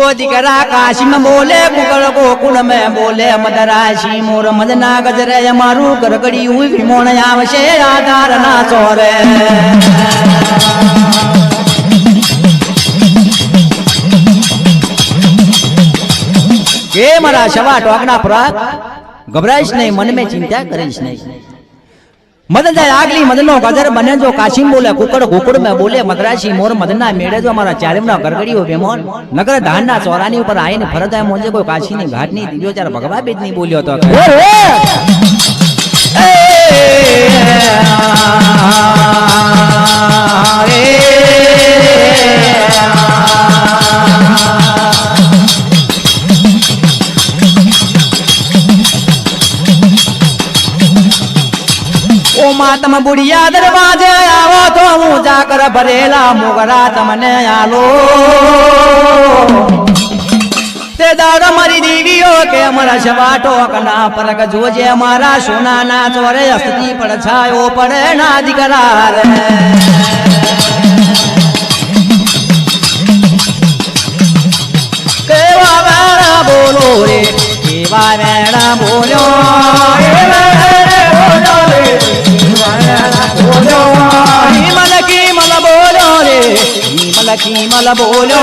वो दिकरा काशी में बोले कुकड़ गोकुल में बोले मदराशी मोर मदना गजरे मारू गरगड़ी हुई विमोण आवशे आधार ना चोरे के मरा शवा टोकना पुरा घबराइश नहीं मन में चिंता करीश नहीं मदन जाए आगली मदनो गजर बने जो काशिम बोले कुकड़ गोकुड़ में बोले मदराशी मोर मदना मेड़े जो हमारा चारिम ना गरगड़ी हो बेमोन नगर धान ना चौरानी ऊपर आए ने फरत है मुझे कोई काशी नहीं घाट नहीं दियो चार भगवा बीज नहीं बोलियो तो ओ मातम बुढ़िया दरवाजे आवो तो मुँह जाकर भरेला मोगरा तमने आलो ते दारो मरी दीवियो के अमरा शवाटो कना परक जोजे हमारा सोना ना चोरे अस्ती पड़ छायो पड़े ना दिकरार केवा वेड़ा बोलो रे केवा वेड़ा बोलो की मल बोलो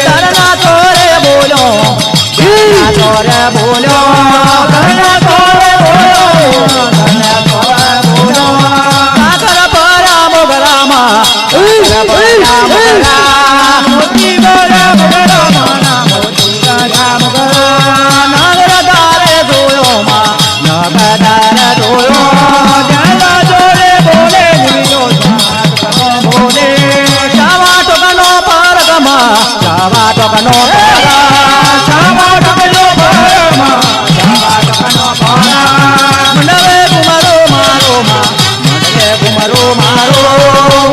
करना तोरे बोलो तोरे बोलो करना तोरे बोलो कर परा मोगरामा मोती बोला नगर दारे दोयो मा नगर दोयो टोकनो शावा टोकनो पारमा शावा टोकनो पारा मनवे कुमारो मारो मा मनवे कुमारो मारो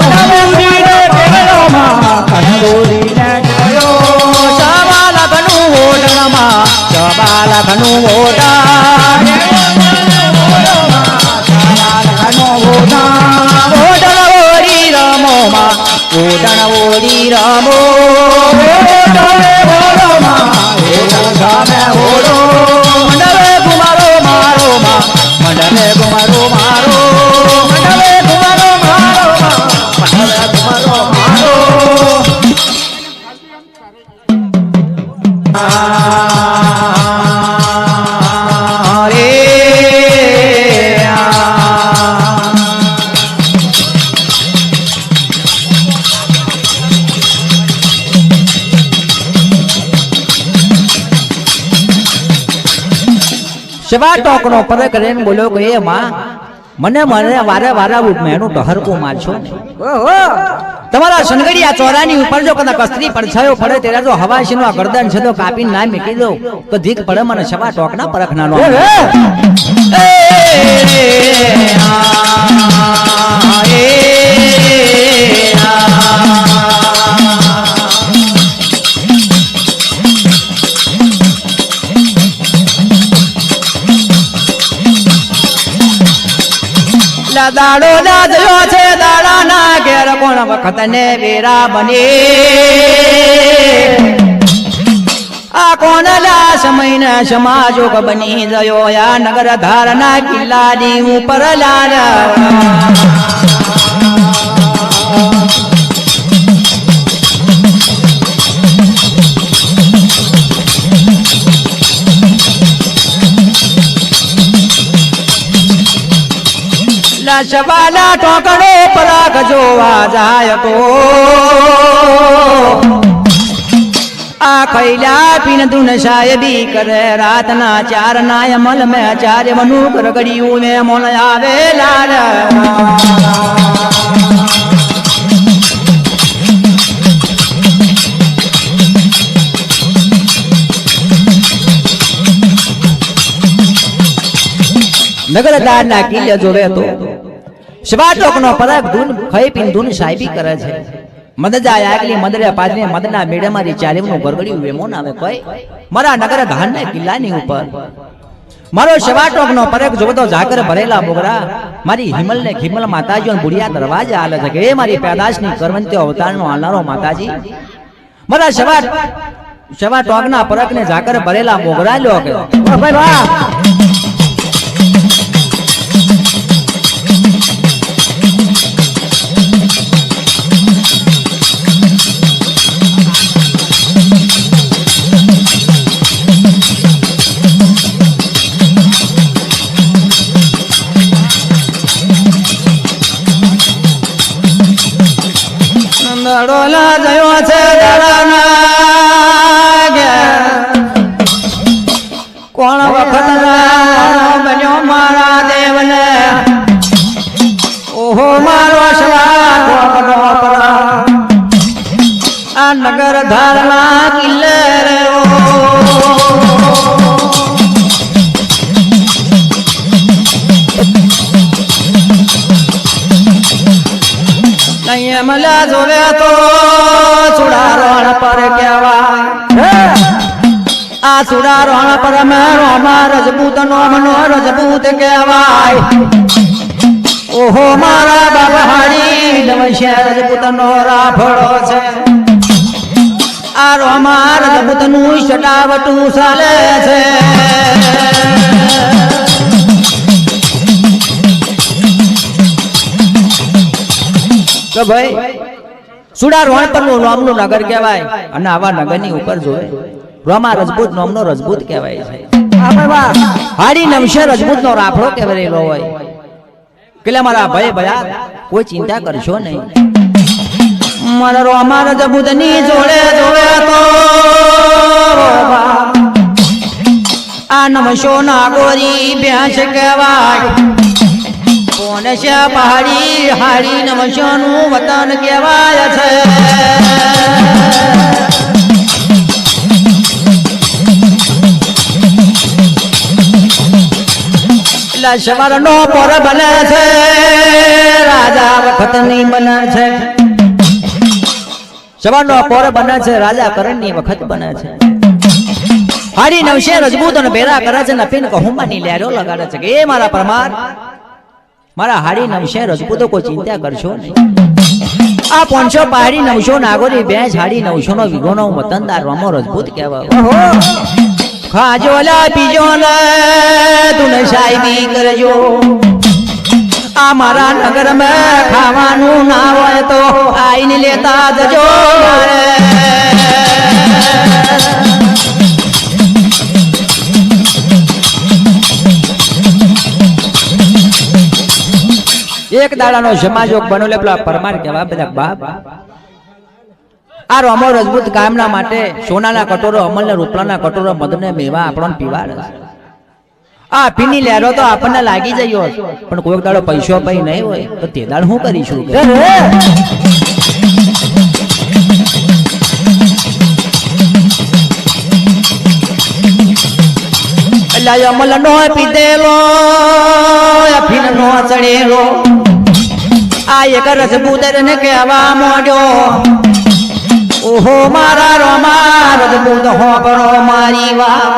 मनवे उडीने केलो मा कनदोरी ने गयो शावा लगनु ओडा मा शावा लगनु ओडा ओडन ओरी रामो मा ओडन ओरी रामो मंडले कुमारो मारो मा मंडले कुमारो मारो मंडले कुमारो मारो मा मंडले कुमारो मारो शिवा टोकनो पर करेन बोलो के ए मां मने मने वारे वारा मेनू टहरको मारछो ओहो તમારા સનગડિયા ચોરાની ઉપર જો કદા કસ્ત્રી પડછાયો પડે તેરા જો હવાશીનો આ ગરદન છે તો કાપીને ના મેકી દો તો ધીક પડે મને શવા ટોકના પરખના નો દાડો લાદયો છે દાડા ના ઘેર કોણ વખત ને વેરા બને આ કોણ લા સમય ના સમાજો બની ગયો યા નગર ધાર ના કિલ્લાની ઉપર લાલ शवाला टोकड़ो पराग जोवा जाय तो आ खैला पिन दुन सायबी करे रात ना चार नाय मल में आचार्य मनु गड़गड़ियों में मोन आवे लाल नगरदार ना किल्ले जोवे तो शिवा टोकनो परक धून खई पिन धून साहिबी करे छे मदजा આગલી મદરે પાદને મદના મેડે મારી ચાલીમનું ગરગડિયું વેમો નાવે કોઈ મારા નગર ધાન ને કિલ્લાની ઉપર મારો શવાટોક નો પરેક જોતો ઝાકર ભરેલા મોગરા મારી હિમલ ને ખિમલ માતાજીઓ બુડિયા દરવાજા હાલે છે કે એ મારી પેદાશ ની કરવંત્યો અવતાર નો આલનારો માતાજી મારા શવાટોક ના પરક ને ઝાકર ભરેલા મોગરા લ્યો કે ભાઈ વાહ ડોલા જયો છે કોણ વખત બન્યો મારા દેવને ઓહો મારો આ નગર ધારણા કિલ્લે મલા જોવે તો સુડારોણ પર કહેવાય આ સુડારોણ પર મારો રજપૂત નો મનો રજપૂત કહેવાય ઓહો મારા બાબા હાડી નવશે રજપૂત નો રાફડો છે આ રોમા રજપૂત નું સટાવટું ચાલે છે તો ભાઈ સુડારોણ પર નું નામનું નગર કહેવાય અને આવા નગરની ઉપર જોવે રોમા રજપૂત નામનો રજપૂત કહેવાય છે હાડી નમશે રજપૂત નો રાફડો કહેવાયેલો હોય એટલે મારા ભાઈ ભયા કોઈ ચિંતા કરશો નહીં મારા રોમા રજપૂત ની જોડે જોવે તો આ નમશો નાગોરી ભેંસ કહેવાય કોણ છે પહાડી હાડી નમશોનું વતન કહેવાય છે એટલે સવારનો પર બને છે રાજા વખત ની બને છે સવારનો પર બને છે રાજા કરણ ની વખત બને છે હાડી નવશે રજપૂત અને બેરા કરે છે નફીન કહુમાની લહેરો લગાડે છે કે એ મારા પરમાર મારા હાડી નવશે રજપૂતો કોઈ ચિંતા કરશો નહીં આ 500 પહાડી 900 નાગોરી બેંસ હાડી 900 નો વિગોનો વતનદાર રામો રજપૂત કહેવાય ખાજો લા પીજો ને તું સાહેબી કરજો આ મારા નગર માં ખાવાનું ના હોય તો આઈને લેતા જજો એક દાડાનો સમાજોગ બનેલો પેલા પરમાર કહેવા બધા બાપ આ રોમો રજપૂત કામના માટે સોનાના કટોરો અમલ ને રૂપલાના કટોરો મધને મેવા આપણને પીવાડે આ પીની લહેરો તો આપણને લાગી જયો પણ કોઈક દાડો પૈસો પઈ નહીં હોય તો તે દાડ હું કરીશું એટલે અમલ નો પીધેલો અફીન નો ચડેલો આ એક રજપૂત ને કહેવા માંડ્યો ઓહો મારા રોમા રજપૂત હો પરો મારી વાત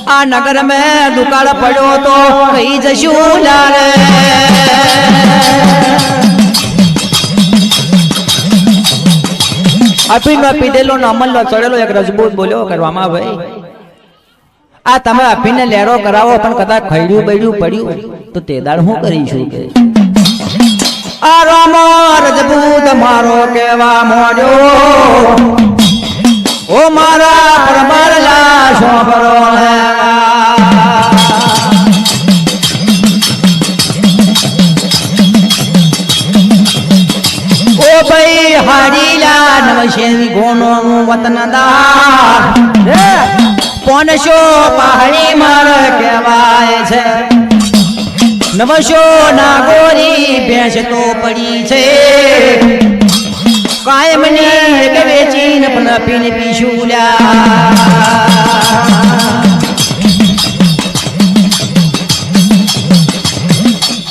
આ નગર મેં દુકાળ પડ્યો તો કઈ જશું લારે અફીન નો પીધેલો ને અમલ નો ચડેલો એક રજપૂત બોલ્યો કરવામાં ભાઈ આ તમે અફીને લહેરો કરાવો પણ કદાચ ખૈડ્યું બૈડ્યું પડ્યું તો તે દાડ હું કરીશું કે આ રામો રજપૂત મારો કેવા મોડ્યો ઓ મારા પરમાર લાશો ભરો ઓ ભાઈ હાડીલા નવશેરી ગોનો વતનદાર 500 પહાડી માર કહેવાય છે 900 નાગોરી ભેંસ તો પડી છે કાયમની કે વેચીને પણ પીને પીશુલ્યા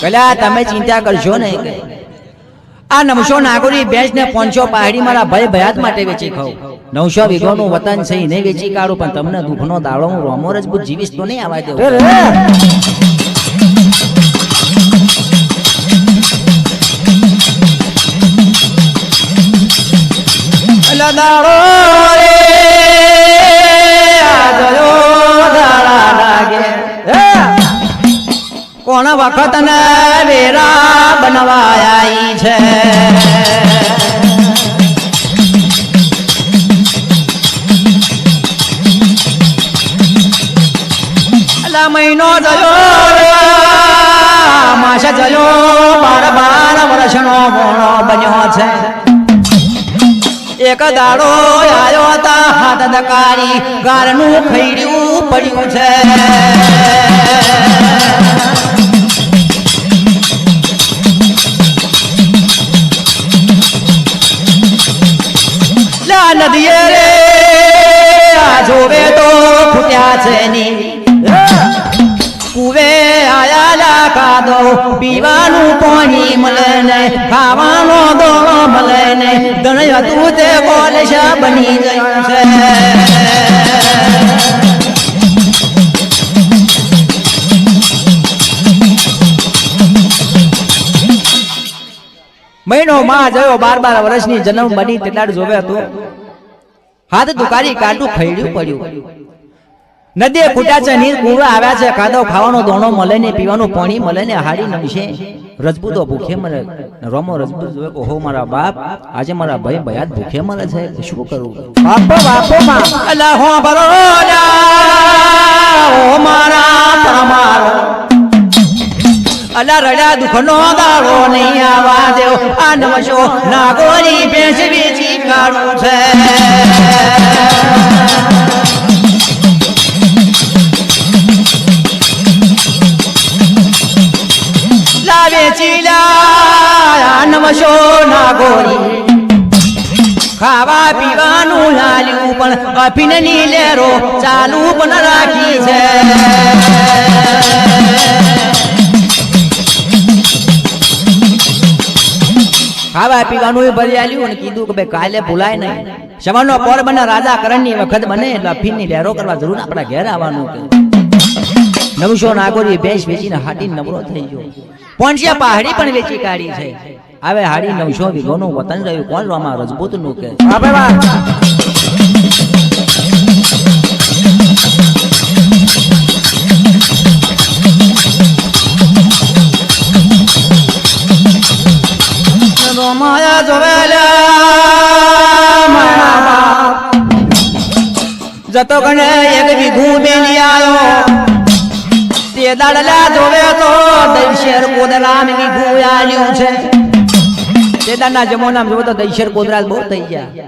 કલા તમે ચિંતા કરશો નહીં આ 900 નાગોરી ભેંસ ને 500 પહાડી મારા ભાઈ ભયાત માટે વેચી ખાવ 900 વીઘોનું વતન છે નહીં વેચી કાઢું પણ તમને દુઃખનો દાડો હું રોમો રજપૂત જીવીશ તો નહીં આવા દેવું દાડો રે આજો દાડા લાગે કોણ વખત ને વેરા બનવાયા છે મહિનો જયો માસ જયો 12 વર્ષનો મોણો બન્યો છે એક દાડો આયો તા હાથ દકારી ગારનું ખૈડ્યું પડ્યું છે લા નદીએ રે આ જોવે તો ફૂટ્યા છે ની કુવે આયા લાખા દો પીવાનું પાણી મળે ને ખાવાનો દોણો મળે ને દણ્ય તું તે કોલેશા બની ગયું છે મહિનો માં જયો 12 વર્ષની જન્મ બની તેટલા જોવે હતું હાથ દુકારી કાઢું ખૈડ્યું પડ્યું નદીએ ફૂટ્યા છે નીર કુવા આવ્યા છે ખાધો ખાવાનો દોણો મળે ને પીવાનું પાણી મળે ને હાડી નમશે રજપૂતો ભૂખે મરે રોમો રજપૂત જોવે કે હો મારા બાપ આજે મારા ભાઈ ભયાત ભૂખે મરે છે શું કરું બાપો બાપો માં અલા હો બરોડા ઓ મારા તમારો અલા રડા દુખનો દાડો નહીં આવા દેવ આ નમશો નાગોરી ભેંસ વેચી કાઢું છે વેચીલા નમશો નાગોરી ખાવા પીવાનું લાલ્યું પણ અફીનની લેરો ચાલુ પણ રાખી છે ખાવા પીવાનું ભરી આલ્યું અને કીધું કે ભાઈ કાલે ભૂલાય નહીં સવારનો પોર બને રાજા કરણની વખત બને એટલે અફીનની લેરો કરવા જરૂર આપણા ઘેર આવવાનું કે 900 નાગોરી ભેંસ વેચીને હાડી નબળો થઈ ગયો પોંચિયા પહાડી પણ વેચી કાઢી છે હવે હાડી 900 વીઘોનું વતન રહ્યું કોણ રોમા રજપૂત નું કે રોમાયા જોવેલા જતો ગણે એક વીઘું મેલી આવ્યો તે દાડલા જોવે તો દૈશેર કોદરા ને ગુયાલ્યું છે તે દાડના જમાનામાં જોવે તો દૈશેર કોદરા બહુ થઈ ગયા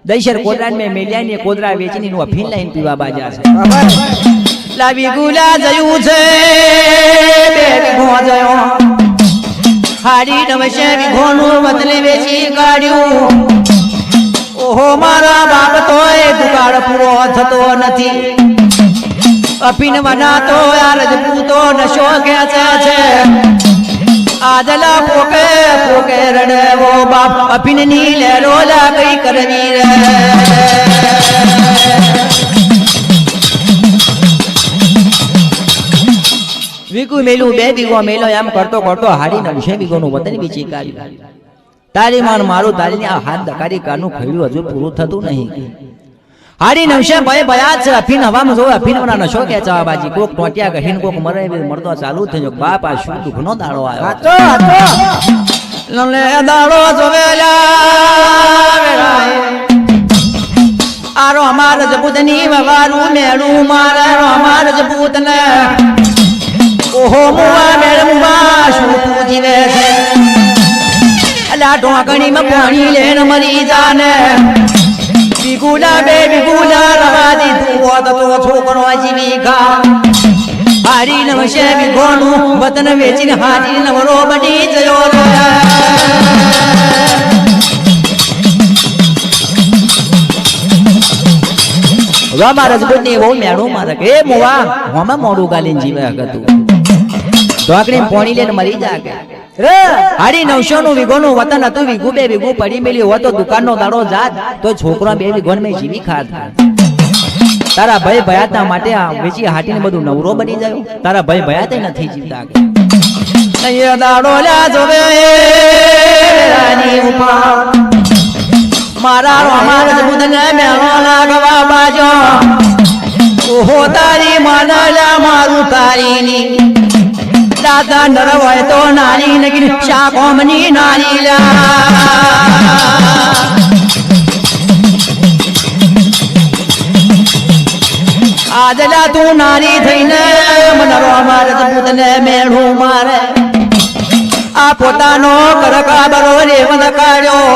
દૈશેર કોદરા મે મેલ્યા ને કોદરા વેચીને નું અફીન લાઈન પીવા બાજા છે લાવી ગુલા જયું છે બે વીઘો જયો હાડી 900 વીઘોનું વતન વેચી કાઢ્યું ઓહો મારા બાપ તોય દુકાળ પૂરો થતો નથી અફીન વનાતો યાર રજપૂતો નશો ખેંચે છે આદલા પોકે પોકે રડે વો બાપ અફીન ની લેરો લા કઈ કરવી રે વીકુ મેલું 2 વીઘો મેલો એમ કરતો કરતો હાડી 900 વીઘોનું વતન વેચી કાઢ્યું તારી માન મારું તારી આ હાથ દકારી કાનું ખૈડ્યું હજુ પૂરું થતું નહીં હાડી 900 ભાઈ ભયા છે અફીન હવામાં જો અફીન વના નશો કે ચાવાબાજી કોક ટોટિયા ગહીન કોક મરે મરતો ચાલુ થયો બાપ આ શું દુખનો દાડો આવ્યો હાચો હાચો લલે દાડો જોવેલા વેરાય આરો અમાર જપૂતની વવારું મેળું મારે અમાર જપૂતને ઓહો મુવા મેળ મુવા શું તું જીવે છે અલા ઢોકણીમાં પાણી લેન મરી જાને બીગુલા બે બીગુલા રવા દીધું હોત તો છોકરો જીવી ગા હારી 900 વીઘોનું વતન વેચીને હારી નવરો બની ગયો રોમા રજપૂતની બહુ મેળું મારે કે મોવા હોમાં મોડું ગાલીને જીવે હતું ઢોકણી પાણી લઈને મરી જા હાડી 900 નું વીઘોનું વતન હતું, વીઘું બે વીઘું પડી મેલી હોય તો દુકાનનો દાડો જાત તો છોકરા 2 વીઘોન મેં જીવી ખાત. તારા ભાઈ ભયાતના માટે આ વેચી હાટીને બધું નવરો બની જાય. તારા ભાઈ ભયાતે નથી જીવતા કે નૈયા દાડો લ્યા જોવે રાની ઉપર મારા રોમાર બુધને મેળો લાગવા બાજો. ઓહો તારી માનલા મારું તારીની દાદા નર હોય તો નારી નગી શાકોમની નારી આજલા તું નારી થઈને મનરો મારે બુધને મેળું મારે. આ પોતાનો કરકાબરો રેવન કાઢ્યો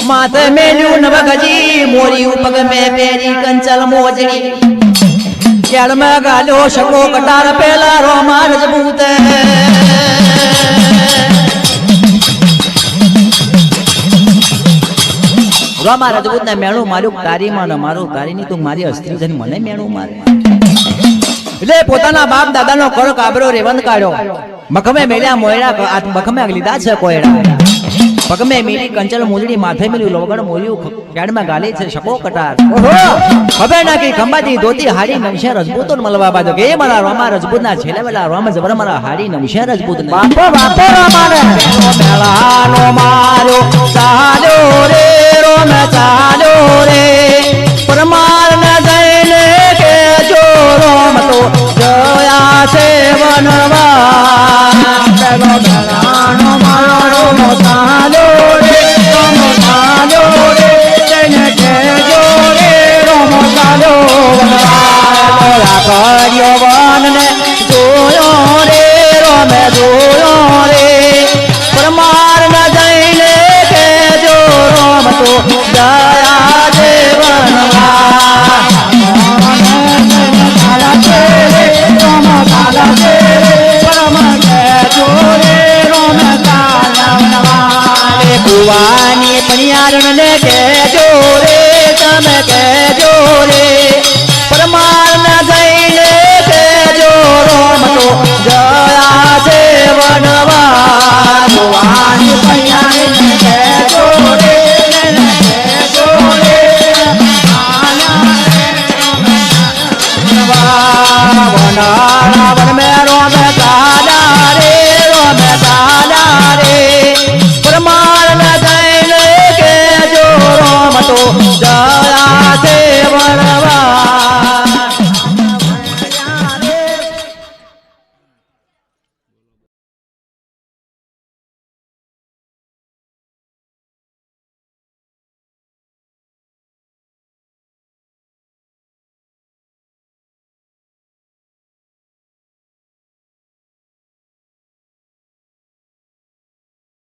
માથે મેલ્યું નવગજી મોરી ઉપગ મેં પેરી કંચલ મોજડી કેળમાં ગાલ્યો શકો કટાર પેલા રોમા રજપૂત. રોમા રજપૂત ને મેળું માર્યું તારી માં મારું તારી ની તું મારી અસ્ત્રી થઈને મને મેળું મારે. એટલે પોતાના બાપ દાદાનો કર કાબરો રેવંત કાઢ્યો મખમે મેલ્યા મોયડા મખમે લીધા છે કોયડા પગમે મીરી કંચલ મોજડી માથે મેલ્યું લોગડ મોલ્યું કેડમાં ગાલી છે શકો કટાર. ખબર ના કે ખંભાતી ધોતી હાડી નમશે રજપૂતો મળવા બાજો કે મારા રોમા રજપૂત ના છેલે વેલા રોમા જબર મારા હાડી નમશે રજપૂત ને બાપો બાપો રોમાને મેળાનો માર્યો ચાલ્યો રે રોમે ચાલ્યો રે પરમાર ને જઈને કે જો રોમ તો જયા છે વનવા.